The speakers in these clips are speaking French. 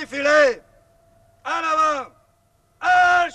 Défilez. En avant. Marche.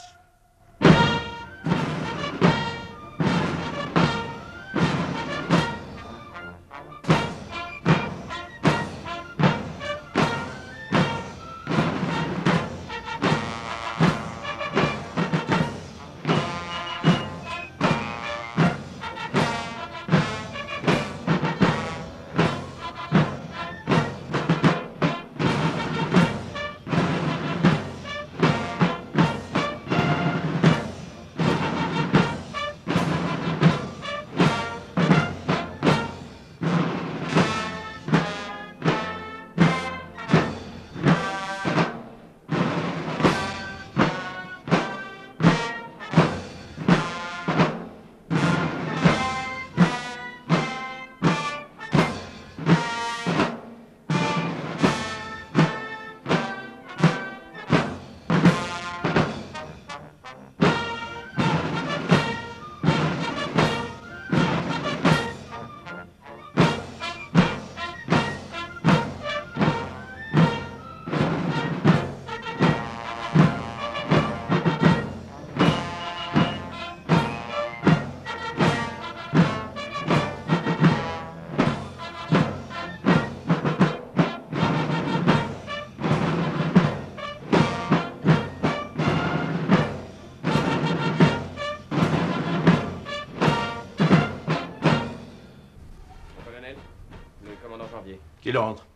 Qu'il entre.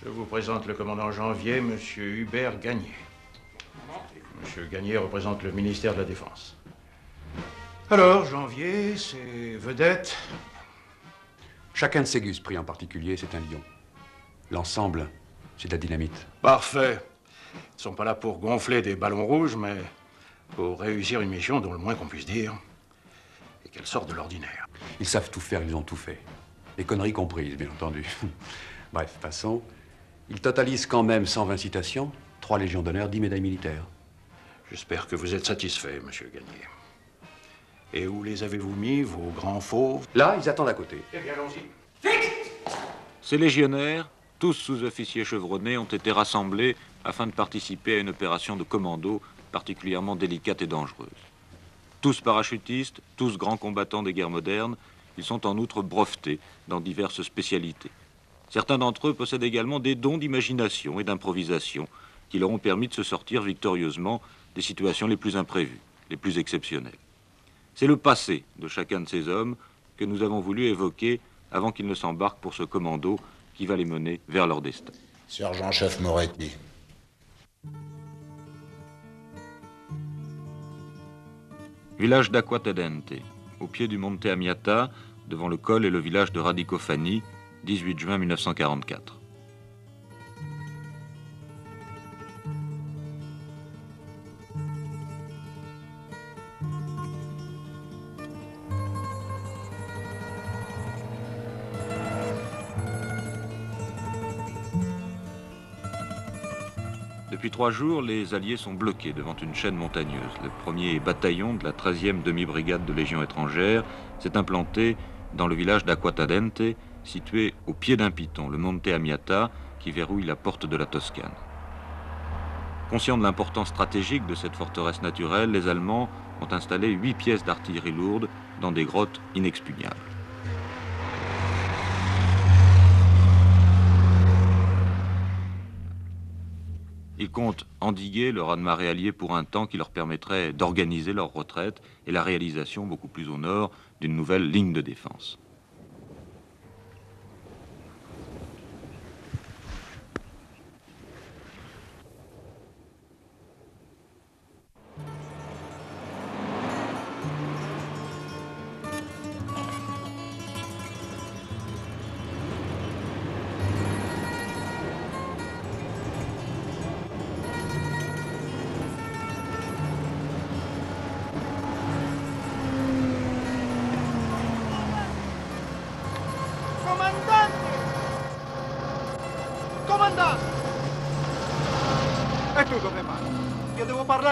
Je vous présente le commandant Janvier, monsieur Hubert Gagné. Monsieur Gagné représente le ministère de la Défense. Alors, Janvier, c'est vedette. Chacun de ces gus pris en particulier, c'est un lion. L'ensemble, c'est de la dynamite. Parfait. Ils ne sont pas là pour gonfler des ballons rouges, mais pour réussir une mission dont le moins qu'on puisse dire est qu'elle sort de l'ordinaire. Ils savent tout faire, ils ont tout fait. Les conneries comprises, bien entendu. Bref, passons. Ils totalisent quand même 120 citations, 3 légions d'honneur, 10 médailles militaires. J'espère que vous êtes satisfait, monsieur Gagné. Et où les avez-vous mis, vos grands fauves? Là, ils attendent à côté. Eh bien, allons-y. Ces légionnaires, tous sous-officiers chevronnés, ont été rassemblés afin de participer à une opération de commando particulièrement délicate et dangereuse. Tous parachutistes, tous grands combattants des guerres modernes, ils sont en outre brevetés dans diverses spécialités. Certains d'entre eux possèdent également des dons d'imagination et d'improvisation qui leur ont permis de se sortir victorieusement des situations les plus imprévues, les plus exceptionnelles. C'est le passé de chacun de ces hommes que nous avons voulu évoquer avant qu'ils ne s'embarquent pour ce commando qui va les mener vers leur destin. Sergent-chef Moretti. Village d'Acquatadente, au pied du Monte Amiata, devant le col et le village de Radicofani, 18 juin 1944. Depuis 3 jours, les Alliés sont bloqués devant une chaîne montagneuse. Le premier bataillon de la 13e demi-brigade de Légion étrangère s'est implanté dans le village d'Acquatadente, situé au pied d'un piton, le Monte Amiata, qui verrouille la porte de la Toscane. Conscients de l'importance stratégique de cette forteresse naturelle, les Allemands ont installé 8 pièces d'artillerie lourde dans des grottes inexpugnables. Ils comptent endiguer le raz-de-marée allié pour un temps qui leur permettrait d'organiser leur retraite et la réalisation beaucoup plus au nord d'une nouvelle ligne de défense.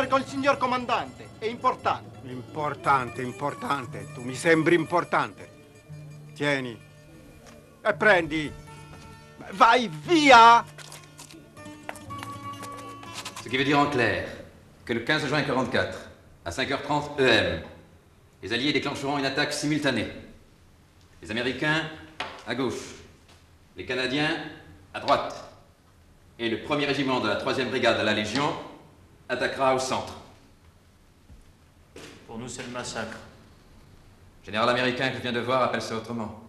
Col signor comandante, è importante. Importante. Tu mi sembri importante. Tieni. E prendi. Vai via! Ce qui veut dire en clair que le 15 juin 44, à 5h30 EM, les Alliés déclencheront une attaque simultanée. Les Américains à gauche, les Canadiens à droite. Et le 1er régiment de la 3e brigade de la Légion attaquera au centre. Pour nous, c'est le massacre. Le général américain que je viens de voir appelle ça autrement.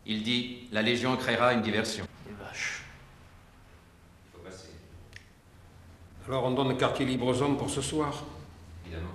Il dit, la Légion créera une diversion. Les vaches. Il faut passer, Alors on donne quartier libre aux hommes pour ce soir. évidemment.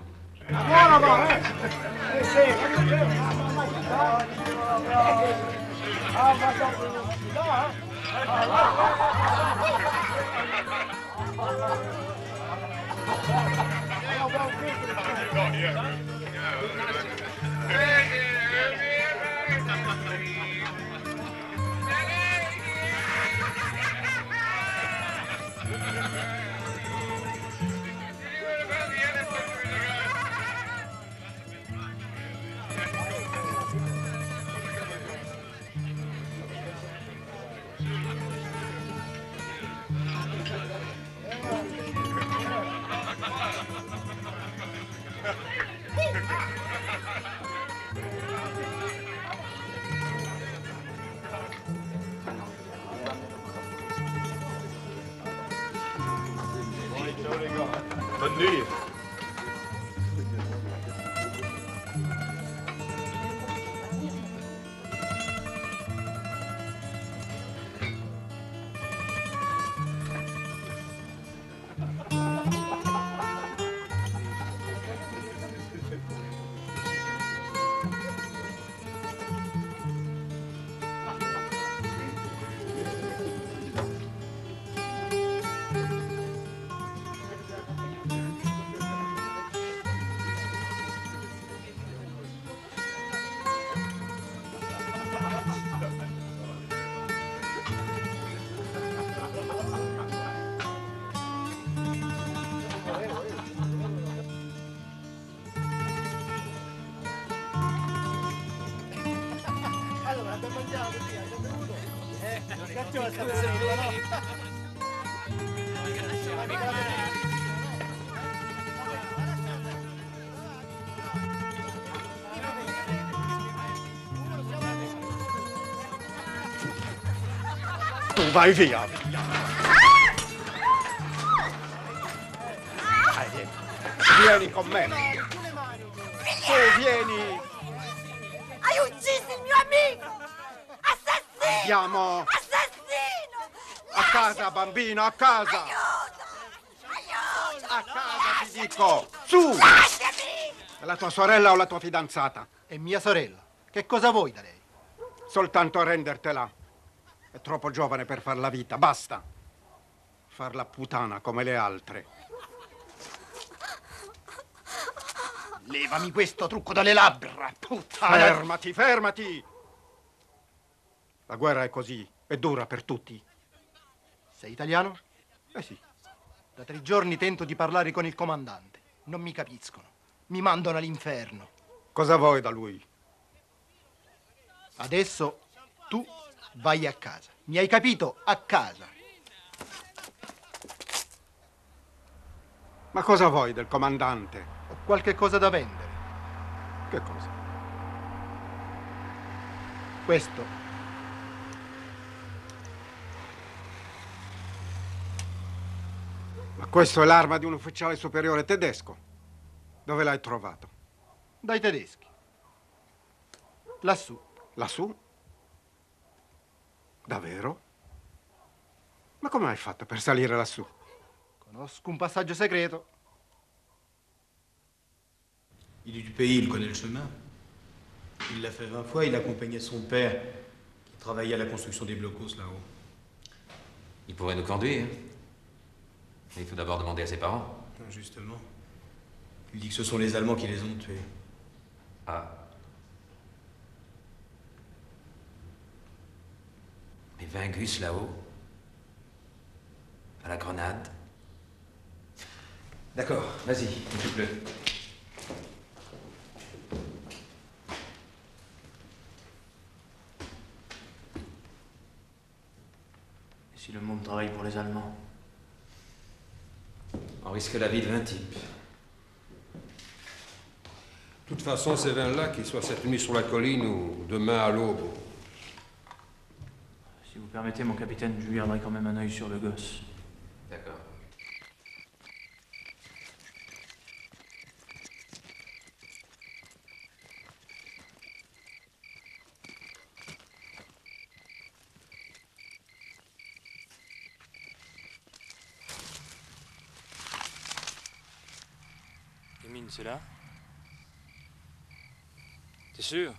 Bonne nuit. Tu vai via. Vieni con me. Tu vieni. Hai ucciso il mio amico! Assassino! Andiamo Assassino! a casa, bambino, a casa. Aiuto! Aiuto! A casa ti dico. Su! Lasciami! È la tua sorella o la tua fidanzata? È mia sorella. Che cosa vuoi da lei? Soltanto rendertela. È troppo giovane per far la vita, basta. Farla puttana come le altre. Levami questo trucco dalle labbra, puttana! Fermati, fermati! La guerra è così, è dura per tutti. Sei italiano? Eh sì. Da 3 giorni tento di parlare con il comandante. Non mi capiscono. Mi mandano all'inferno. Cosa vuoi da lui? Adesso tu vai a casa. Mi hai capito? A casa. Ma cosa vuoi del comandante? Ho qualche cosa da vendere. Che cosa? Questo. Ma questo è l'arma di un ufficiale superiore tedesco. Dove l'hai trovato? Dai tedeschi. Lassù. Lassù? Davvero? Ma come hai fatto per salire lassù? Conosco un passaggio segreto. Il est du pays, il connaît le chemin. Il l'a fait 20 fois, il accompagnait son père, qui travaillait à la construction des blocos là-haut. Il pourrait nous conduire. Mais il faut d'abord demander à ses parents. Justement. Il dit que ce sont les Allemands qui les ont tués. Ah. Mais Vingus là-haut, à la grenade. D'accord, vas-y, occupe-le. Si le monde travaille pour les Allemands. On risque la vie de 20 types. De toute façon, ces vins-là, qu'ils soient cette nuit sur la colline ou demain à l'aube. Si vous permettez, mon capitaine, je garderai quand même un œil sur le gosse. D'accord. Émine, c'est là? T'es sûr?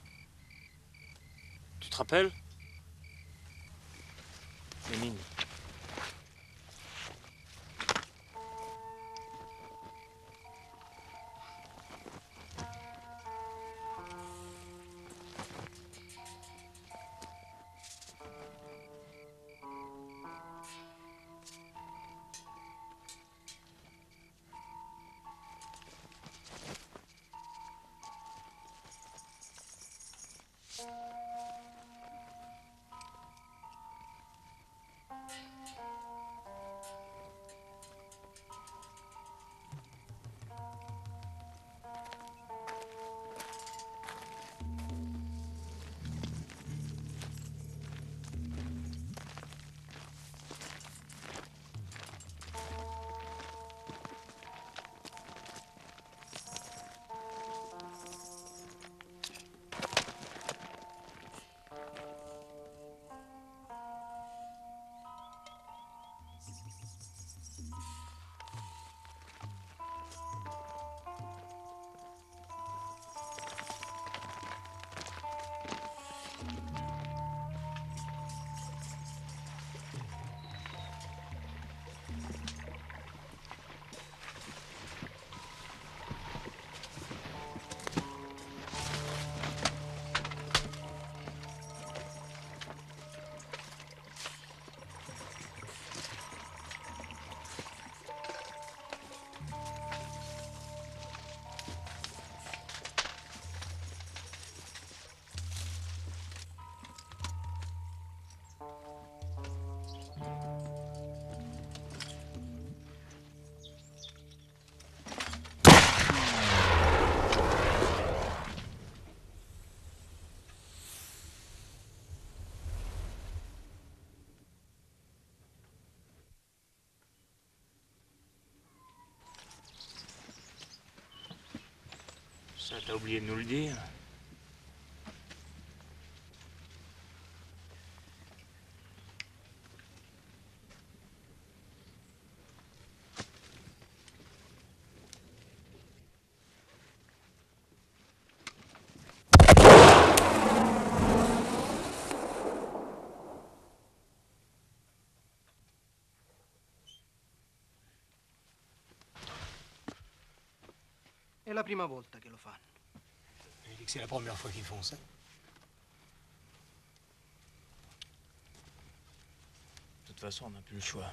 Tu te rappelles? Émine. Ça, t'as oublié de nous le dire. È la prima volta che lo fanno. Il dit que c'est la première fois qu'ils font ça. De toute façon, on n'a plus le choix.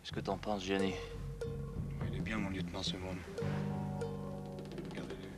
Qu'est-ce que t'en penses, Gianni? Il est bien, mon lieutenant Sevron. Regardez-le.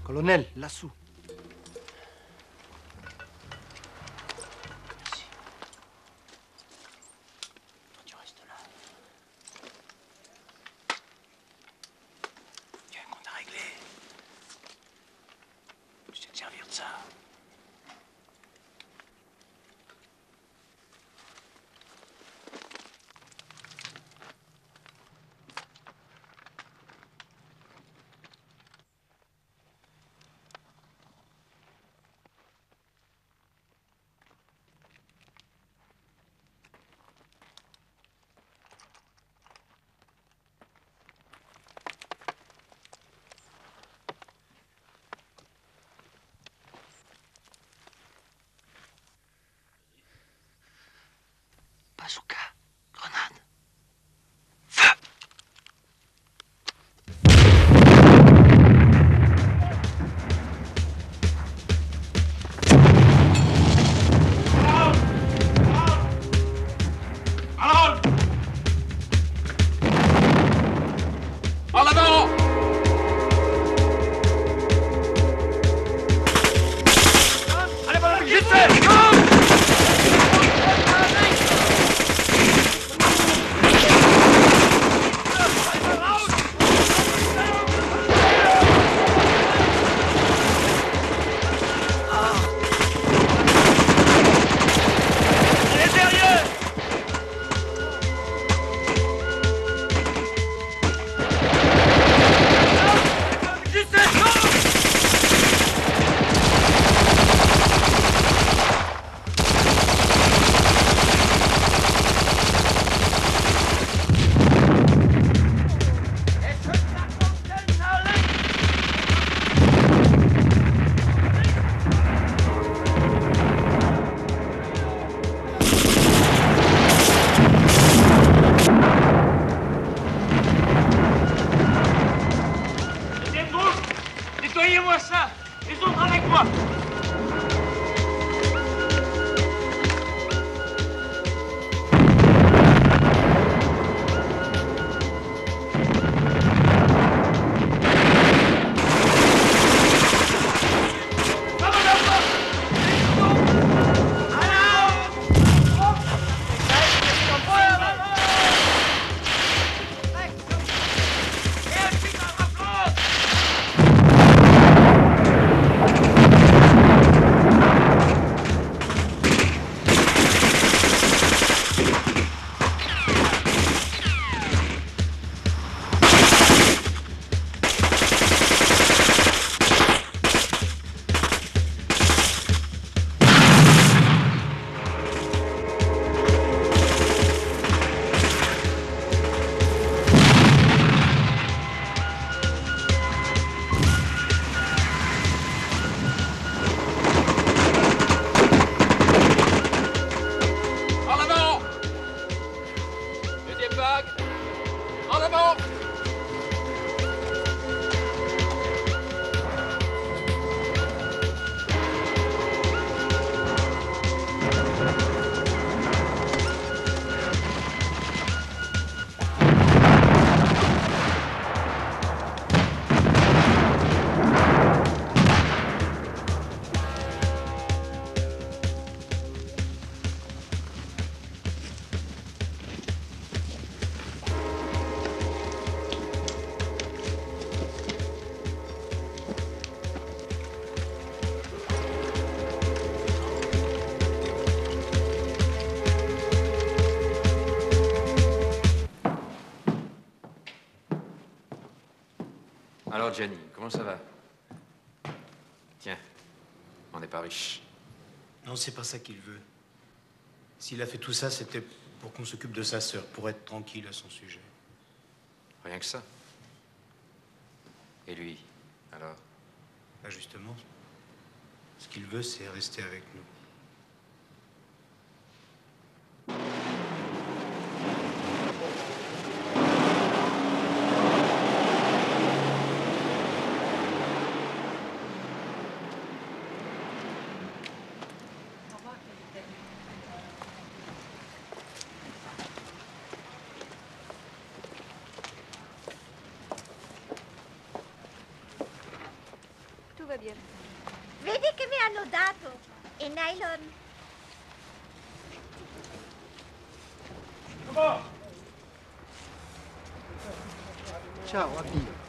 Colonel, lassù. Tu restes là. Il y a un compte à régler. Tu sais te servir de ça. Bazooka, grenade. Feu! En avant! Allez, voilà, vite fait! Allez, derrière! Vite fait, go! Deuxième groupe, nettoyez-moi ça. Les autres avec moi. Et un petit dans la plante. Alors, Jenny, comment ça va? Tiens, on n'est pas riche. Non, c'est pas ça qu'il veut. S'il a fait tout ça, c'était pour qu'on s'occupe de sa sœur, pour être tranquille à son sujet. Rien que ça. Et lui, alors? Bah justement, ce qu'il veut, c'est rester avec nous. Tout va bien. Vedi che mi hanno dato i nylon. Ciao, addio.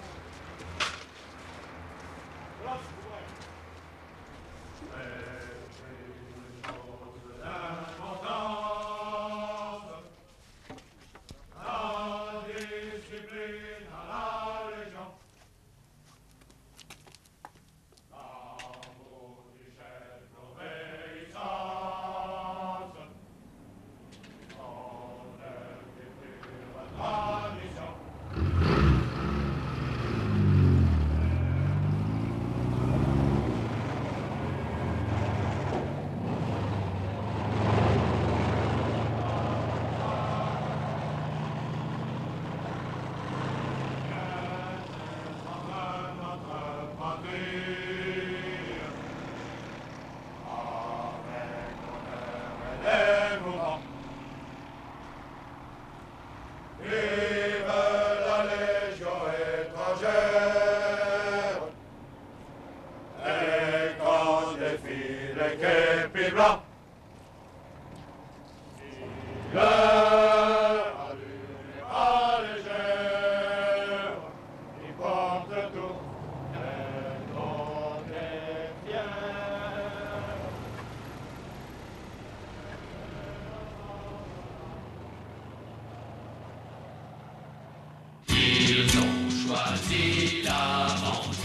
Ils ont choisi l'aventure.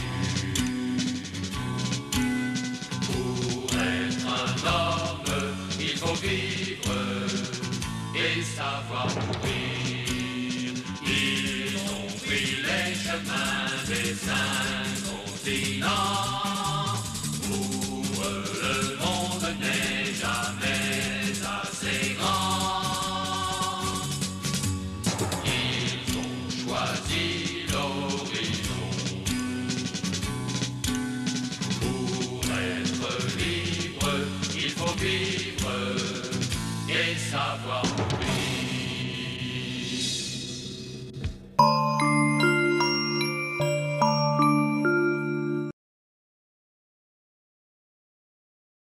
Pour être un homme, il faut vivre et savoir mourir. Ils ont pris les chemins des 5 continents. Pour eux, le monde n'est jamais assez grand. Ils ont choisi l'horizon. Pour être libre, il faut vivre et savoir